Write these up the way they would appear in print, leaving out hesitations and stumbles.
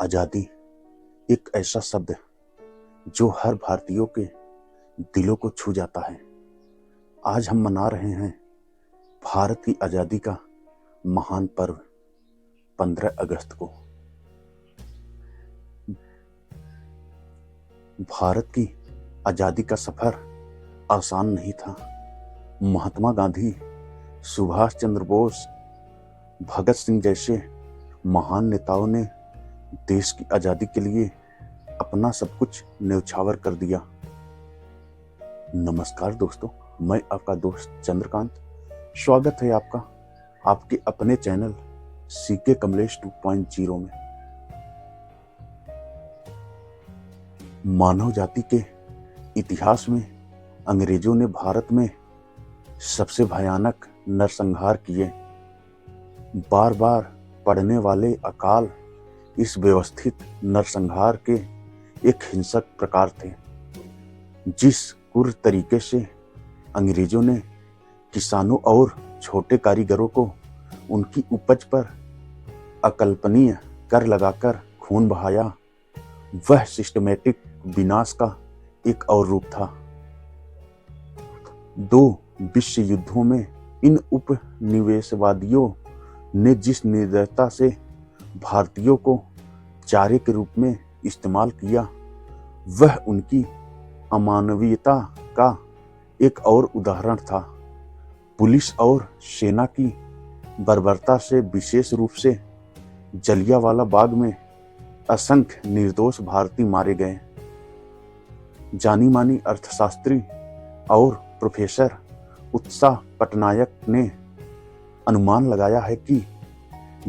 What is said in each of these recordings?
आज़ादी एक ऐसा शब्द है जो हर भारतीयों के दिलों को छू जाता है। आज हम मना रहे हैं भारत की आज़ादी का महान पर्व 15 अगस्त को। भारत की आज़ादी का सफ़र आसान नहीं था। महात्मा गांधी, सुभाष चंद्र बोस, भगत सिंह जैसे महान नेताओं ने देश की आज़ादी के लिए अपना सब कुछ न्यौछावर कर दिया। नमस्कार दोस्तों, मैं आपका दोस्त चंद्रकांत। स्वागत है आपका आपके अपने चैनल सीके कमलेश 2.0 में। मानव जाति के इतिहास में अंग्रेजों ने भारत में सबसे भयानक नरसंहार किए। बार बार पड़ने वाले अकाल इस व्यवस्थित नरसंहार के एक हिंसक प्रकार थे। जिस क्रूर तरीके से अंग्रेजों ने किसानों और छोटे कारीगरों को उनकी उपज पर अकल्पनीय कर लगाकर खून बहाया, वह सिस्टमैटिक विनाश का एक और रूप था। 2 विश्व युद्धों में इन उपनिवेशवादियों ने जिस निर्दयता से भारतीयों को चारे के रूप में इस्तेमाल किया, वह उनकी अमानवीयता का एक और उदाहरण था। पुलिस और सेना की बर्बरता से विशेष रूप से जलियांवाला बाग में असंख्य निर्दोष भारतीय मारे गए। जानी मानी अर्थशास्त्री और प्रोफेसर उत्साह पटनायक ने अनुमान लगाया है कि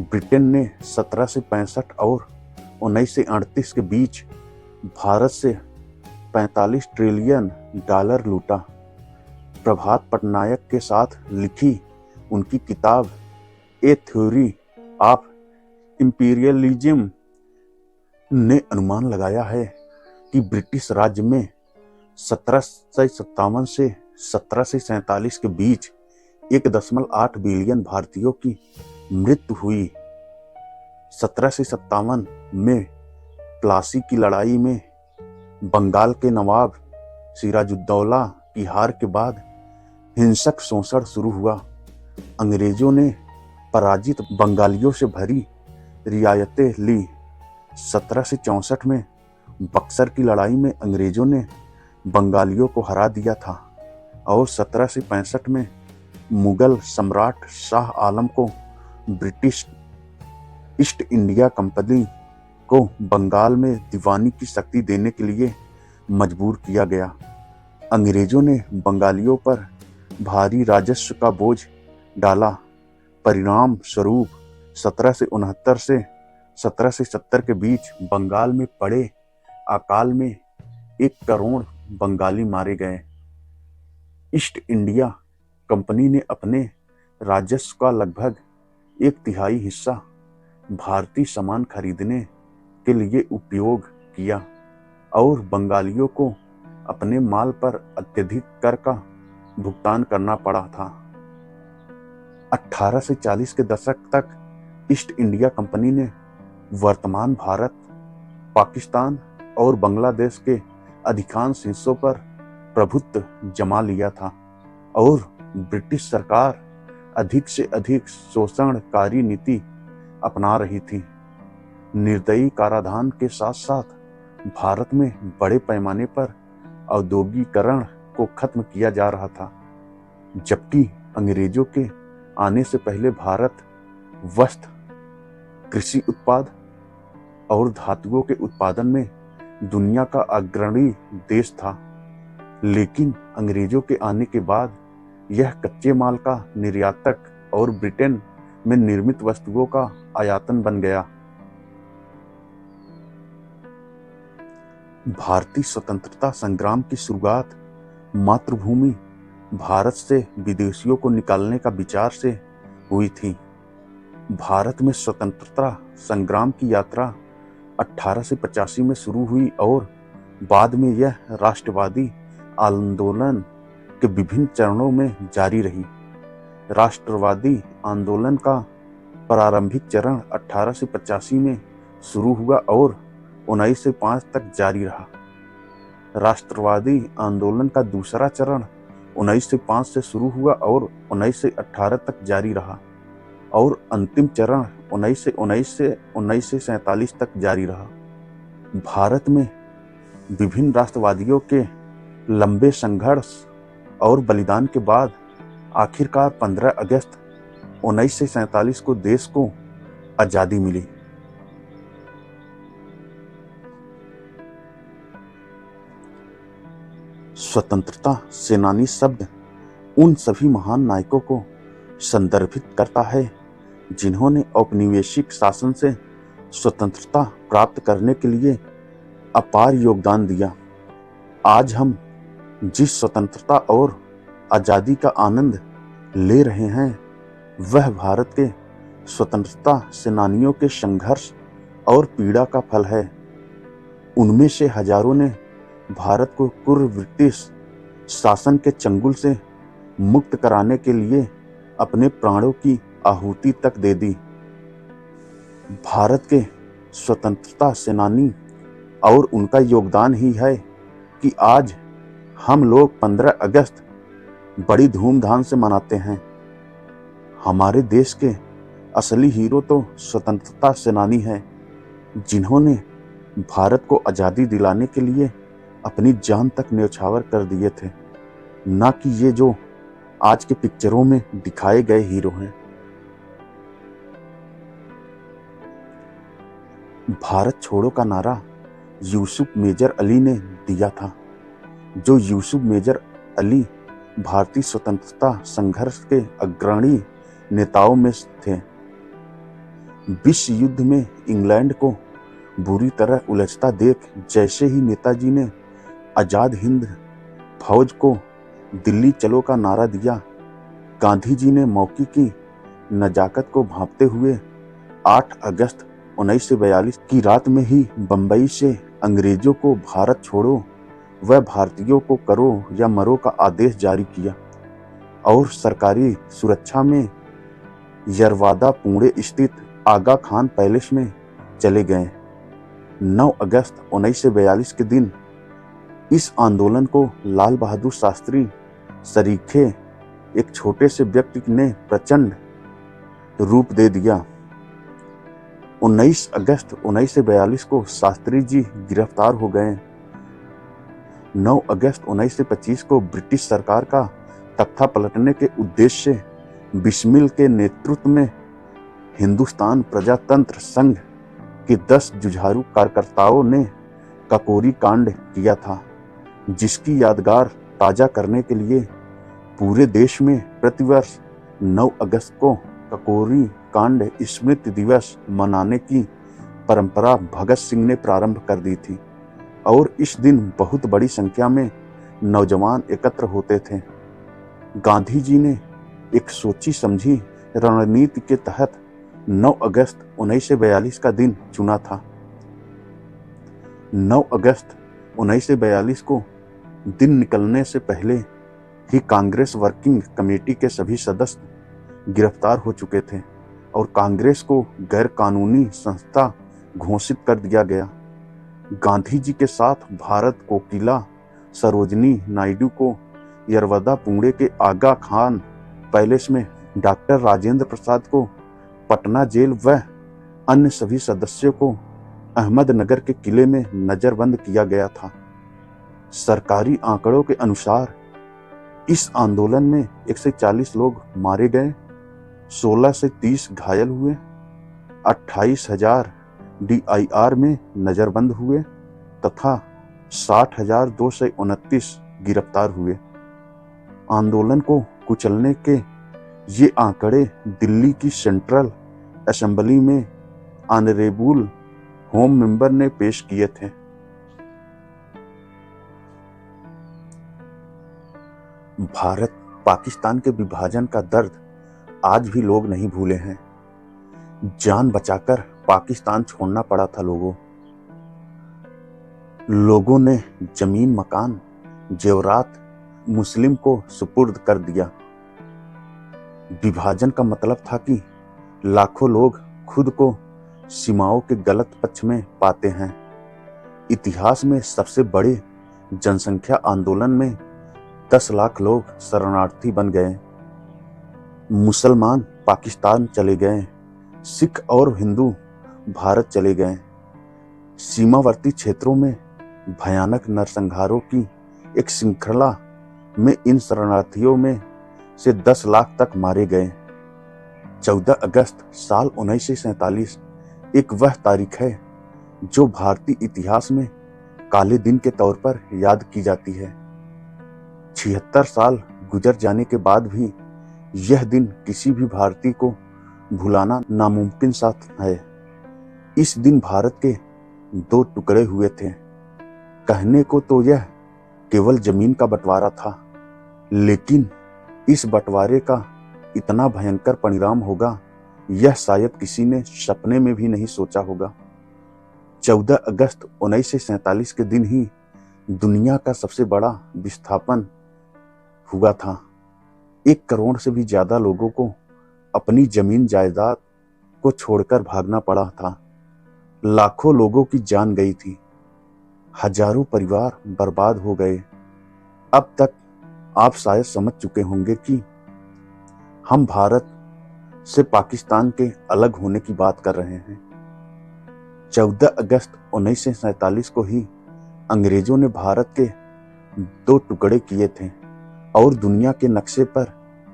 ब्रिटेन ने 1765 और 1938 के बीच भारत से 45 ट्रिलियन डॉलर लूटा। प्रभात पटनायक के साथ लिखी उनकी किताब ए थ्योरी ऑफ इंपीरियलिज्म ने अनुमान लगाया है कि ब्रिटिश राज्य में 1757 से 1747 के बीच 1.8 बिलियन भारतीयों की मृत्यु हुई। 1757 में प्लासी की लड़ाई में बंगाल के नवाब सिराजुद्दौला की हार के बाद हिंसक शोषण शुरू हुआ। अंग्रेजों ने पराजित बंगालियों से भरी रियायतें ली। 1764 में बक्सर की लड़ाई में अंग्रेजों ने बंगालियों को हरा दिया था और 1765 में मुगल सम्राट शाह आलम को ब्रिटिश ईस्ट इंडिया कंपनी को बंगाल में दीवानी की शक्ति देने के लिए मजबूर किया गया। अंग्रेजों ने बंगालियों पर भारी राजस्व का बोझ डाला। परिणाम स्वरूप 1769 से 1770 के बीच बंगाल में पड़े अकाल में 1 करोड़ बंगाली मारे गए। ईस्ट इंडिया कंपनी ने अपने राजस्व का लगभग 1/3 हिस्सा भारतीय सामान खरीदने के लिए उपयोग किया और बंगालियों को अपने माल पर अत्यधिक कर का भुगतान करना पड़ा था। 1840 के दशक तक ईस्ट इंडिया कंपनी ने वर्तमान भारत, पाकिस्तान और बांग्लादेश के अधिकांश हिस्सों पर प्रभुत्व जमा लिया था और ब्रिटिश सरकार अधिक से अधिक शोषणकारी नीति अपना रही थी। निर्दयी कराधान के साथ साथ भारत में बड़े पैमाने पर औद्योगिकरण को खत्म किया जा रहा था। जबकि अंग्रेजों के आने से पहले भारत वस्त्र, कृषि उत्पाद और धातुओं के उत्पादन में दुनिया का अग्रणी देश था। लेकिन अंग्रेजों के आने के बाद यह कच्चे माल का निर्यातक और ब्रिटेन में निर्मित वस्तुओं का आयातन बन गया। भारतीय स्वतंत्रता संग्राम की शुरुआत मातृभूमि भारत से विदेशियों को निकालने का विचार से हुई थी। भारत में स्वतंत्रता संग्राम की यात्रा 1885 में शुरू हुई और बाद में यह राष्ट्रवादी आंदोलन के विभिन्न चरणों में जारी रही। राष्ट्रवादी आंदोलन का प्रारंभिक चरण 1885 में शुरू हुआ और 1905 तक जारी रहा। राष्ट्रवादी आंदोलन का दूसरा चरण 1905 से शुरू हुआ और 1918 तक जारी रहा और अंतिम चरण 1919 से 1947 तक जारी रहा। भारत में विभिन्न राष्ट्रवादियों के लंबे संघर्ष और बलिदान के बाद आखिरकार 15 अगस्त 1947 को देश को आजादी मिली। स्वतंत्रता सेनानी शब्द उन सभी महान नायकों को संदर्भित करता है जिन्होंने औपनिवेशिक शासन से स्वतंत्रता प्राप्त करने के लिए अपार योगदान दिया। आज हम जिस स्वतंत्रता और आज़ादी का आनंद ले रहे हैं वह भारत के स्वतंत्रता सेनानियों के संघर्ष और पीड़ा का फल है। उनमें से हजारों ने भारत को पूर्व ब्रिटिश शासन के चंगुल से मुक्त कराने के लिए अपने प्राणों की आहुति तक दे दी। भारत के स्वतंत्रता सेनानी और उनका योगदान ही है कि आज हम लोग 15 अगस्त बड़ी धूमधाम से मनाते हैं। हमारे देश के असली हीरो तो स्वतंत्रता सेनानी हैं जिन्होंने भारत को आज़ादी दिलाने के लिए अपनी जान तक न्यौछावर कर दिए थे, ना कि ये जो आज के पिक्चरों में दिखाए गए हीरो हैं। भारत छोड़ो का नारा यूसुफ मेजर अली ने दिया था। जो यूसुफ मेजर अली भारतीय स्वतंत्रता संघर्ष के अग्रणी नेताओं में थे। विश्व युद्ध में इंग्लैंड को बुरी तरह उलझता देख जैसे ही नेताजी ने आजाद हिंद फौज को दिल्ली चलो का नारा दिया, गांधी जी ने मौके की नजाकत को भांपते हुए 8 अगस्त 1942 की रात में ही बंबई से अंग्रेजों को भारत छोड़ो व भारतीयों को करो या मरो का आदेश जारी किया और सरकारी सुरक्षा में यरवादा पुणे स्थित आगा खान पैलेस में चले गए। 9 अगस्त 1942 के दिन इस आंदोलन को लाल बहादुर शास्त्री सरीखे एक छोटे से व्यक्ति ने प्रचंड रूप दे दिया। 19 अगस्त 1942 को शास्त्री जी गिरफ्तार हो गए। 9 अगस्त 1925 को ब्रिटिश सरकार का तख्ता पलटने के उद्देश्य से बिस्मिल के नेतृत्व में हिंदुस्तान प्रजातंत्र संघ के 10 जुझारू कार्यकर्ताओं ने ककोरी कांड किया था, जिसकी यादगार ताजा करने के लिए पूरे देश में प्रतिवर्ष 9 अगस्त को ककोरी कांड स्मृति दिवस मनाने की परंपरा भगत सिंह ने प्रारंभ कर दी थी और इस दिन बहुत बड़ी संख्या में नौजवान एकत्र होते थे। गांधी जी ने एक सोची समझी रणनीति के तहत 9 अगस्त 1942 का दिन चुना था। 9 अगस्त 1942 को दिन निकलने से पहले ही कांग्रेस वर्किंग कमेटी के सभी सदस्य गिरफ्तार हो चुके थे और कांग्रेस को गैर कानूनी संस्था घोषित कर दिया गया। गांधी जी के साथ भारत कोकिला सरोजनी नायडू को यरवदा पुणे के आगा खान पैलेस में, डॉक्टर राजेंद्र प्रसाद को पटना जेल व अन्य सभी सदस्यों को अहमदनगर के किले में नजरबंद किया गया था। सरकारी आंकड़ों के अनुसार इस आंदोलन में 140 लोग मारे गए, 16 से 30 घायल हुए, 28,000 DIR में नजरबंद हुए तथा 60,229 गिरफ्तार हुए। आंदोलन को कुचलने के ये आंकड़े दिल्ली की सेंट्रल असेंबली में ऑनरेबल होम मेंबर ने पेश किए थे। भारत पाकिस्तान के विभाजन का दर्द आज भी लोग नहीं भूले हैं। जान बचाकर पाकिस्तान छोड़ना पड़ा था लोगों ने जमीन, मकान, जेवरात मुस्लिम को सुपुर्द कर दिया। विभाजन का मतलब था कि लाखों लोग खुद को सीमाओं के गलत पक्ष में पाते हैं। इतिहास में सबसे बड़े जनसंख्या आंदोलन में 10 लाख लोग शरणार्थी बन गए। मुसलमान पाकिस्तान चले गए, सिख और हिंदू भारत चले गए। सीमावर्ती क्षेत्रों में भयानक नरसंहारों की एक श्रृंखला में इन शरणार्थियों में से 10 लाख तक मारे गए। 14 अगस्त साल 1947 एक वह तारीख है जो भारतीय इतिहास में काले दिन के तौर पर याद की जाती है। 76 साल गुजर जाने के बाद भी यह दिन किसी भी भारतीय को भुलाना नामुमकिन सा है। इस दिन भारत के 2 टुकड़े हुए थे। कहने को तो यह केवल जमीन का बंटवारा था, लेकिन इस बंटवारे का इतना भयंकर परिणाम होगा यह शायद किसी ने सपने में भी नहीं सोचा होगा। 14 अगस्त 1947 के दिन ही दुनिया का सबसे बड़ा विस्थापन हुआ था। 1 करोड़ से भी ज्यादा लोगों को अपनी जमीन जायदाद को छोड़कर भागना पड़ा था। लाखों लोगों की जान गई थी, हजारों परिवार बर्बाद हो गए। अब तक आप शायद समझ चुके होंगे कि हम भारत से पाकिस्तान के अलग होने की बात कर रहे हैं। 14 अगस्त 1947 को ही अंग्रेजों ने भारत के 2 टुकड़े किए थे और दुनिया के नक्शे पर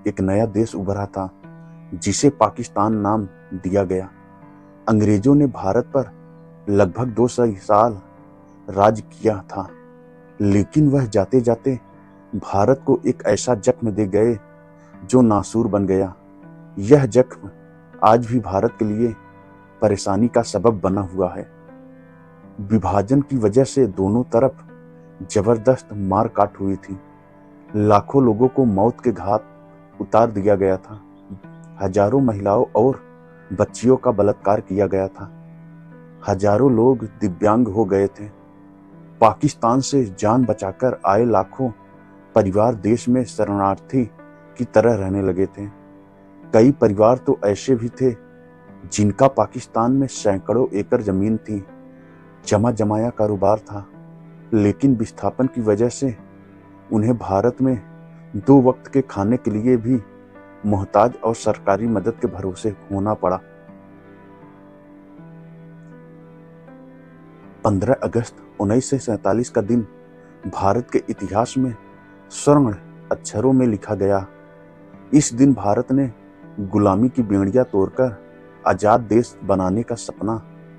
एक नया देश उभरा था जिसे पाकिस्तान नाम दिया गया। अंग्रेजों ने भारत पर लगभग 200 साल राज किया था, लेकिन वह जाते जाते भारत को एक ऐसा जख्म दे गए जो नासूर बन गया। यह जख्म आज भी भारत के लिए परेशानी का सबब बना हुआ है। विभाजन की वजह से दोनों तरफ जबरदस्त मार काट हुई थी। लाखों लोगों को मौत के घाट उतार दिया गया था। हजारों महिलाओं और बच्चियों का बलात्कार किया गया था। हजारों लोग दिव्यांग हो गए थे। पाकिस्तान से जान बचाकर आए लाखों परिवार देश में शरणार्थी की तरह रहने लगे थे। कई परिवार तो ऐसे भी थे जिनका पाकिस्तान में सैकड़ों एकड़ जमीन थी, जमा जमाया कारोबार था, लेकिन विस्थापन की वजह से उन्हें भारत में 2 वक्त के खाने के लिए भी मोहताज और सरकारी मदद के भरोसे होना पड़ा। 15 अगस्त 1947 का दिन भारत के इतिहास में स्वर्ण अक्षरों में लिखा गया। इस दिन भारत ने गुलामी की बेड़ियां तोड़कर आजाद देश बनाने का सपना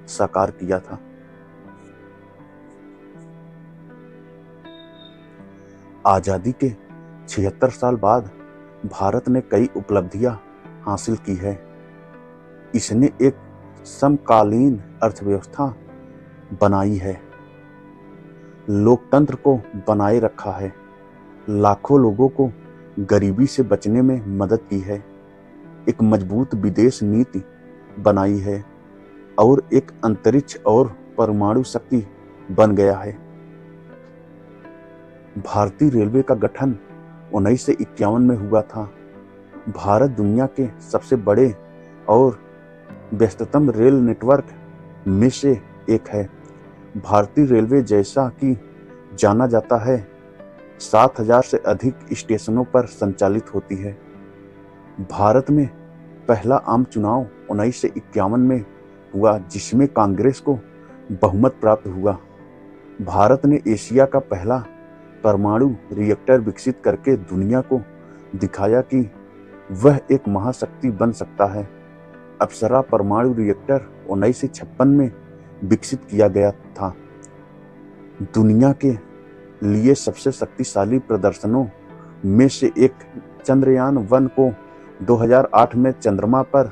साकार किया था। आजादी के 76 साल बाद भारत ने कई उपलब्धियां हासिल की है। इसने एक समकालीन अर्थव्यवस्था बनाई है, लोकतंत्र को बनाए रखा है, लाखों लोगों को गरीबी से बचने में मदद की है, एक मजबूत विदेश नीति बनाई है और एक अंतरिक्ष और परमाणु शक्ति बन गया है। भारतीय रेलवे का गठन 1951 में हुआ था। भारत दुनिया के सबसे बड़े और व्यस्ततम रेल नेटवर्क में से एक है। भारतीय रेलवे जैसा कि जाना जाता है 7000 से अधिक स्टेशनों पर संचालित होती है। भारत में पहला आम चुनाव 1951 में हुआ जिसमें कांग्रेस को बहुमत प्राप्त हुआ। भारत ने एशिया का पहला परमाणु रिएक्टर विकसित करके दुनिया को दिखाया कि वह एक महाशक्ति बन सकता है। अप्सरा परमाणु रिएक्टर 1956 में विकसित किया गया था। दुनिया के लिए सबसे शक्तिशाली प्रदर्शनों में से एक चंद्रयान-1 को 2008 में चंद्रमा पर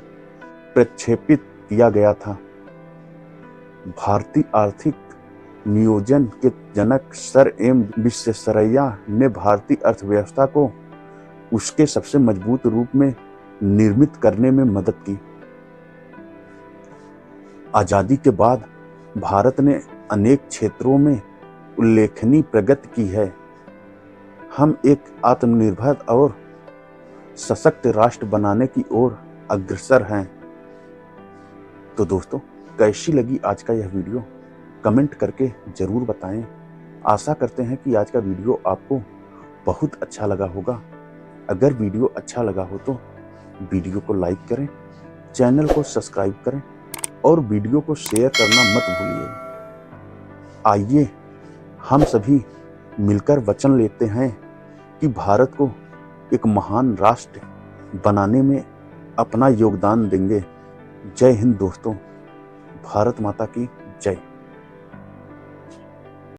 प्रक्षेपित किया गया था। भारतीय आर्थिक नियोजन के जनक सर एम विश्वेश्वरैया ने भारतीय अर्थव्यवस्था को उसके सबसे मजबूत रूप में निर्मित करने में मदद की। आजादी के बाद भारत ने अनेक क्षेत्रों में उल्लेखनीय प्रगति की है। हम एक आत्मनिर्भर और सशक्त राष्ट्र बनाने की ओर अग्रसर हैं। तो दोस्तों, कैसी लगी आज का यह वीडियो कमेंट करके ज़रूर बताएं। आशा करते हैं कि आज का वीडियो आपको बहुत अच्छा लगा होगा। अगर वीडियो अच्छा लगा हो तो वीडियो को लाइक करें, चैनल को सब्सक्राइब करें और वीडियो को शेयर करना मत भूलिए। आइए हम सभी मिलकर वचन लेते हैं कि भारत को एक महान राष्ट्र बनाने में अपना योगदान देंगे। जय हिंद दोस्तों। भारत माता की जय।